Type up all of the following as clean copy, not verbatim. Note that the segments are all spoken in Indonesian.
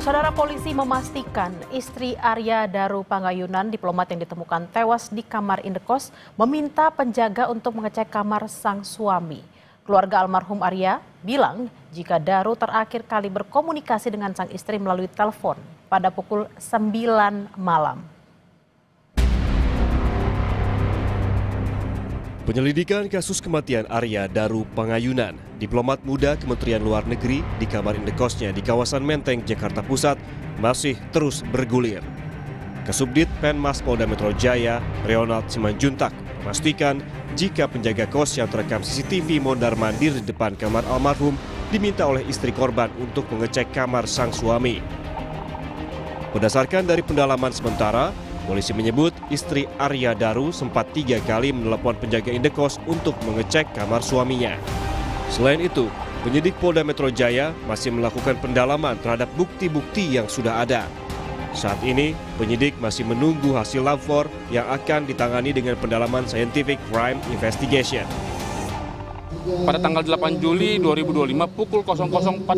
Saudara, polisi memastikan istri Arya Daru Pangayunan, diplomat yang ditemukan tewas di kamar indekos, meminta penjaga untuk mengecek kamar sang suami. Keluarga almarhum Arya bilang jika Daru terakhir kali berkomunikasi dengan sang istri melalui telepon pada pukul 9 malam. Penyelidikan kasus kematian Arya Daru Pangayunan, diplomat muda Kementerian Luar Negeri di kamar indekosnya di kawasan Menteng, Jakarta Pusat, masih terus bergulir. Kasubdit Penmas Polda Metro Jaya, Ronald Simanjuntak, memastikan jika penjaga kos yang terekam CCTV mondar-mandir di depan kamar almarhum diminta oleh istri korban untuk mengecek kamar sang suami. Berdasarkan dari pendalaman sementara, polisi menyebut istri Arya Daru sempat 3 kali menelepon penjaga indekos untuk mengecek kamar suaminya. Selain itu, penyidik Polda Metro Jaya masih melakukan pendalaman terhadap bukti-bukti yang sudah ada. Saat ini, penyidik masih menunggu hasil lapor yang akan ditangani dengan pendalaman Scientific Crime Investigation. Pada tanggal 8 Juli 2025 pukul 00.48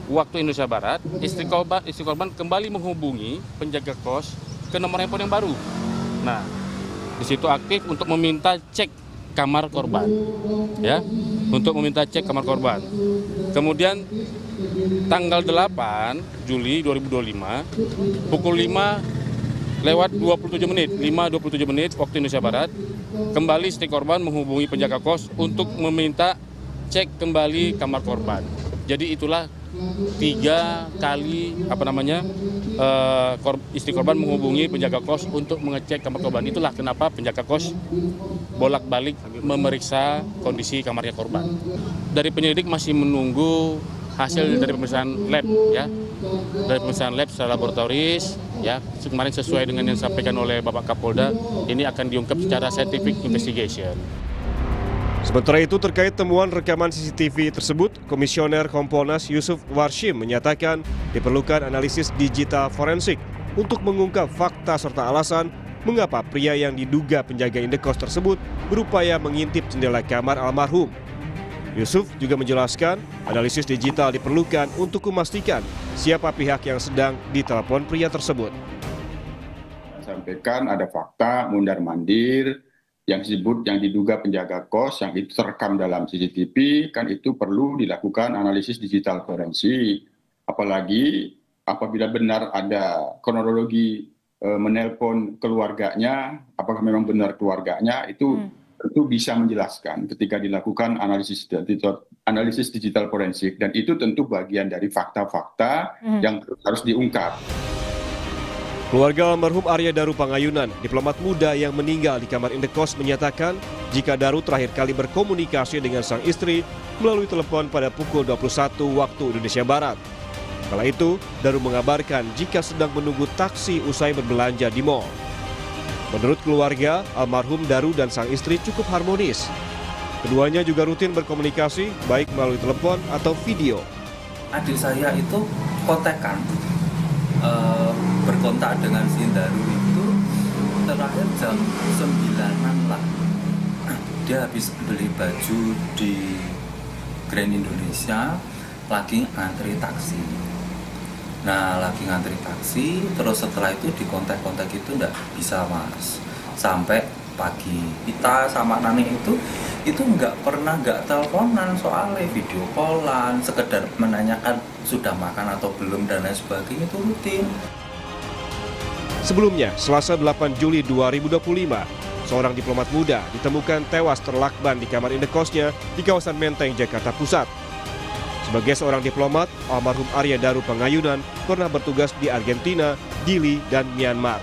waktu Indonesia Barat, istri korban kembali menghubungi penjaga kos ke nomor handphone yang baru. Nah, di situ aktif untuk meminta cek kamar korban, ya, untuk meminta cek kamar korban. Kemudian tanggal 8 Juli 2025 pukul 5:27 waktu Indonesia Barat, kembali istri korban menghubungi penjaga kos untuk meminta cek kembali kamar korban. Jadi itulah 3 kali istri korban menghubungi penjaga kos untuk mengecek kamar korban. Itulah kenapa penjaga kos bolak-balik memeriksa kondisi kamarnya korban. Dari penyelidik masih menunggu hasil dari pemeriksaan lab, ya, dari pemeriksaan lab secara laboratoris, ya, kemarin sesuai dengan yang disampaikan oleh Bapak Kapolda, ini akan diungkap secara scientific investigation. Sementara itu, terkait temuan rekaman CCTV tersebut, Komisioner Kompolnas Yusuf Warshim menyatakan diperlukan analisis digital forensik untuk mengungkap fakta serta alasan mengapa pria yang diduga penjaga indekos tersebut berupaya mengintip jendela kamar almarhum. Yusuf juga menjelaskan analisis digital diperlukan untuk memastikan siapa pihak yang sedang ditelepon pria tersebut. Sampaikan ada fakta mondar-mandir yang diduga penjaga kos yang itu terekam dalam CCTV, kan itu perlu dilakukan analisis digital forensik. Apalagi apabila benar ada kronologi menelpon keluarganya, apakah memang benar keluarganya, itu tentu bisa menjelaskan ketika dilakukan analisis digital forensik, dan itu tentu bagian dari fakta-fakta yang harus diungkap. Keluarga almarhum Arya Daru Pangayunan, diplomat muda yang meninggal di kamar indekos, menyatakan jika Daru terakhir kali berkomunikasi dengan sang istri melalui telepon pada pukul 21 waktu Indonesia Barat. Kala itu, Daru mengabarkan jika sedang menunggu taksi usai berbelanja di mal. Menurut keluarga, almarhum Daru dan sang istri cukup harmonis. Keduanya juga rutin berkomunikasi, baik melalui telepon atau video. Adik saya itu kontekan. Berkontak dengan si Daru itu terakhir jam 9-an lah. Dia habis beli baju di Grand Indonesia, lagi ngantri taksi. Nah, lagi ngantri taksi, terus setelah itu di kontak-kontak itu enggak bisa, Mas. Sampai pagi. Kita sama Nani itu nggak teleponan, soalnya video callan, sekedar menanyakan sudah makan atau belum dan lain sebagainya, itu rutin. Sebelumnya, Selasa 8 Juli 2025, seorang diplomat muda ditemukan tewas terlakban di kamar indekosnya di kawasan Menteng, Jakarta Pusat. Sebagai seorang diplomat, almarhum Arya Daru Pangayunan pernah bertugas di Argentina, Dili, dan Myanmar.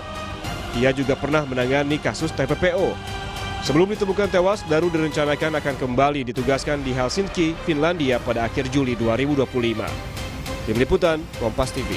Ia juga pernah menangani kasus TPPO. Sebelum ditemukan tewas, Daru direncanakan akan kembali ditugaskan di Helsinki, Finlandia pada akhir Juli 2025. Tim Liputan, Kompas TV.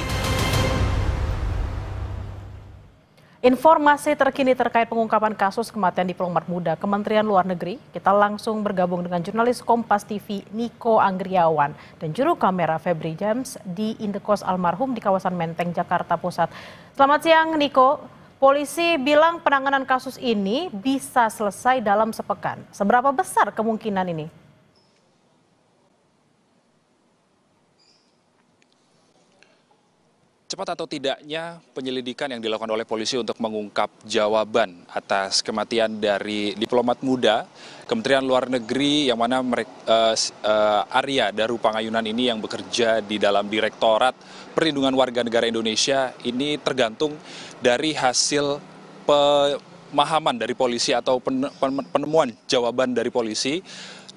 Informasi terkini terkait pengungkapan kasus kematian diplomat muda Kementerian Luar Negeri, kita langsung bergabung dengan jurnalis Kompas TV Niko Anggriawan dan juru kamera Febri James di indekos almarhum di kawasan Menteng, Jakarta Pusat. Selamat siang, Niko. Polisi bilang penanganan kasus ini bisa selesai dalam sepekan. Seberapa besar kemungkinan ini? Cepat atau tidaknya penyelidikan yang dilakukan oleh polisi untuk mengungkap jawaban atas kematian dari diplomat muda Kementerian Luar Negeri yang mana Arya Daru Pangayunan ini yang bekerja di dalam Direktorat Perlindungan Warga Negara Indonesia ini tergantung dari hasil pemahaman dari polisi atau penemuan jawaban dari polisi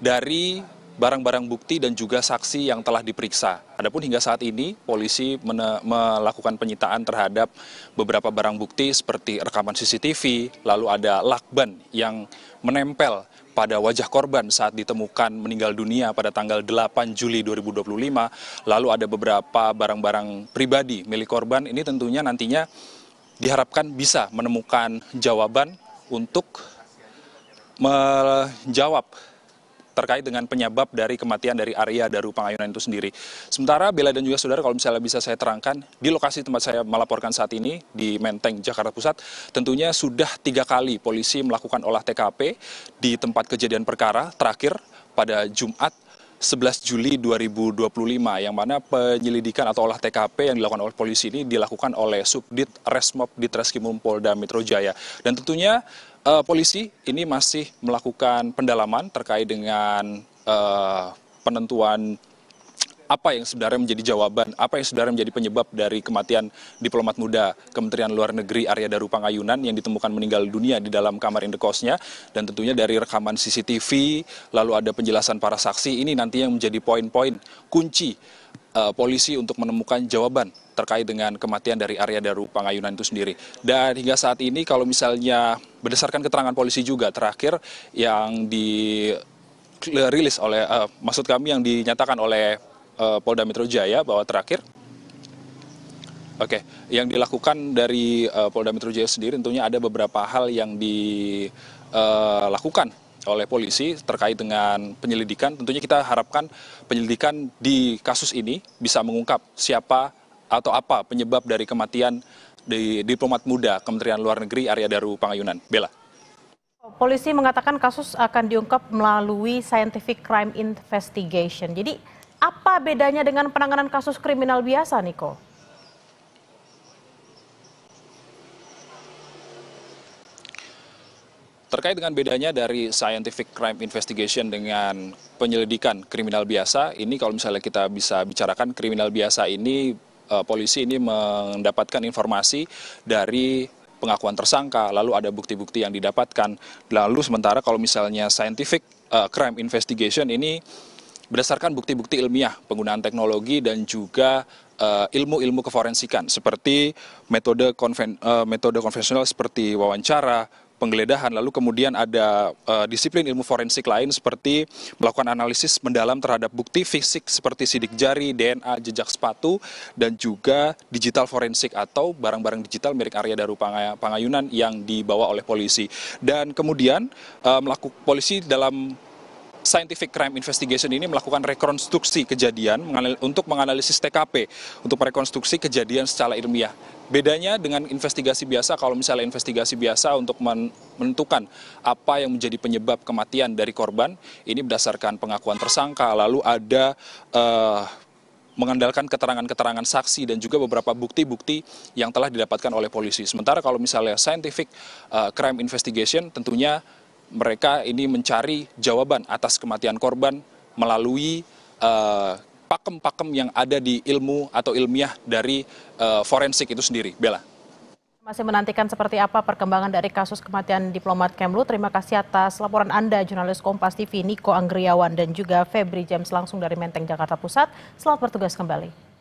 dari barang-barang bukti dan juga saksi yang telah diperiksa. Adapun hingga saat ini polisi melakukan penyitaan terhadap beberapa barang bukti seperti rekaman CCTV, lalu ada lakban yang menempel pada wajah korban saat ditemukan meninggal dunia pada tanggal 8 Juli 2025, lalu ada beberapa barang-barang pribadi milik korban. Ini tentunya nantinya diharapkan bisa menemukan jawaban untuk menjawab terkait dengan penyebab dari kematian dari Arya Daru Pangayunan itu sendiri. Sementara Bella dan juga saudara, kalau misalnya bisa saya terangkan, di lokasi tempat saya melaporkan saat ini, di Menteng, Jakarta Pusat, tentunya sudah 3 kali polisi melakukan olah TKP di tempat kejadian perkara, terakhir pada Jumat 11 Juli 2025, yang mana penyelidikan atau olah TKP yang dilakukan oleh polisi ini dilakukan oleh Subdit Resmob Ditreskrimum Polda Metro Jaya. Dan tentunya polisi ini masih melakukan pendalaman terkait dengan penentuan apa yang sebenarnya menjadi jawaban, apa yang sebenarnya menjadi penyebab dari kematian diplomat muda Kementerian Luar Negeri Arya Daru Pangayunan yang ditemukan meninggal dunia di dalam kamar indekosnya. Dan tentunya dari rekaman CCTV, lalu ada penjelasan para saksi, ini nantinya menjadi poin-poin kunci polisi untuk menemukan jawaban terkait dengan kematian dari Arya Daru Pangayunan itu sendiri. Dan hingga saat ini kalau misalnya berdasarkan keterangan polisi juga terakhir yang dirilis oleh, maksud kami yang dinyatakan oleh Polda Metro Jaya bahwa terakhir, yang dilakukan dari Polda Metro Jaya sendiri tentunya ada beberapa hal yang dilakukan oleh polisi terkait dengan penyelidikan. Tentunya kita harapkan penyelidikan di kasus ini bisa mengungkap siapa atau apa penyebab dari kematian di diplomat muda Kementerian Luar Negeri Arya Daru Pangayunan. Bella. Polisi mengatakan kasus akan diungkap melalui scientific crime investigation. Jadi apa bedanya dengan penanganan kasus kriminal biasa, Niko? Terkait dengan bedanya dari scientific crime investigation dengan penyelidikan kriminal biasa, ini kalau misalnya kita bisa bicarakan kriminal biasa ini, polisi ini mendapatkan informasi dari pengakuan tersangka, lalu ada bukti-bukti yang didapatkan. Lalu sementara kalau misalnya scientific crime investigation ini berdasarkan bukti-bukti ilmiah, penggunaan teknologi dan juga ilmu-ilmu keforensikan seperti metode konvensional seperti wawancara, penggeledahan, lalu kemudian ada disiplin ilmu forensik lain seperti melakukan analisis mendalam terhadap bukti fisik seperti sidik jari, DNA, jejak sepatu, dan juga digital forensik atau barang-barang digital milik Arya Daru Pangayunan yang dibawa oleh polisi. Dan kemudian polisi dalam scientific crime investigation ini melakukan rekonstruksi kejadian untuk menganalisis TKP, untuk merekonstruksi kejadian secara ilmiah. Bedanya dengan investigasi biasa, kalau misalnya investigasi biasa untuk menentukan apa yang menjadi penyebab kematian dari korban, ini berdasarkan pengakuan tersangka, lalu ada mengandalkan keterangan-keterangan saksi dan juga beberapa bukti-bukti yang telah didapatkan oleh polisi. Sementara kalau misalnya scientific crime investigation, tentunya mereka ini mencari jawaban atas kematian korban melalui pakem-pakem yang ada di ilmu atau ilmiah dari forensik itu sendiri. Bella. Masih menantikan seperti apa perkembangan dari kasus kematian diplomat Kemlu. Terima kasih atas laporan Anda, jurnalis Kompas TV Niko Anggriawan dan juga Febri James langsung dari Menteng, Jakarta Pusat. Selamat bertugas kembali.